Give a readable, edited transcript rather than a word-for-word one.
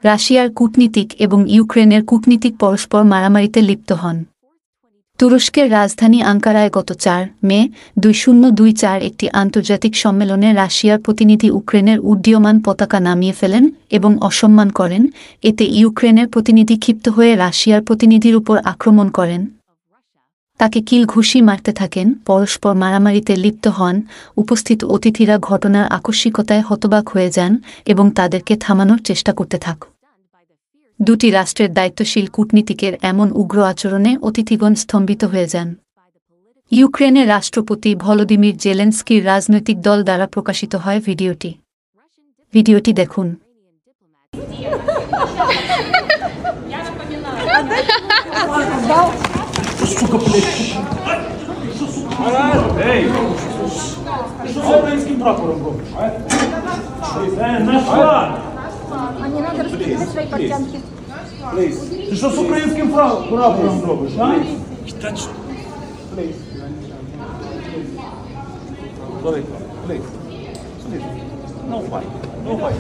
রাশিয়ার কূটনীতিক এবং ইউক্রেনের কূটনীতিক পরস্পর মারামারিতে লিপ্ত হন। তুরস্কের রাজধানী আঙ্কারায় গত ৪ মে 2024 একটি আন্তর্জাতিক সম্মেলনে রাশিয়ার প্রতিনিধি ইউক্রেনের উড্ডীয়মান পতাকা নামিয়ে ফেলেন এবং অসম্মান করেন। এতে ইউক্রেনের প্রতিনিধি ক্ষিপ্ত হয়ে রাশিয়ার প্রতিনিধির উপর আক্রমণ করেন, তাকে কিল ঘুষি মারতে থাকেন, পরস্পর মারামারিতে লিপ্ত হন। উপস্থিত অতিথিরা ঘটনার আকস্মিকতায় হতবাক হয়ে যান এবং তাদেরকে থামানোর চেষ্টা করতে থাকেন। দুটি রাষ্ট্রের দায়িত্বশীল কূটনীতিকের এমন উগ্র আচরণে অতিথিগণ স্তম্ভিত হয়ে যান। ইউক্রেনের রাষ্ট্রপতি ভলোদিমির জেলেনস্কির রাজনৈতিক দল দ্বারা প্রকাশিত হয় ভিডিওটি দেখুন। А не надо раскидывать свои портянки. Ти що з українським прапором робиш, а? Sorry, please. No fight. No fight.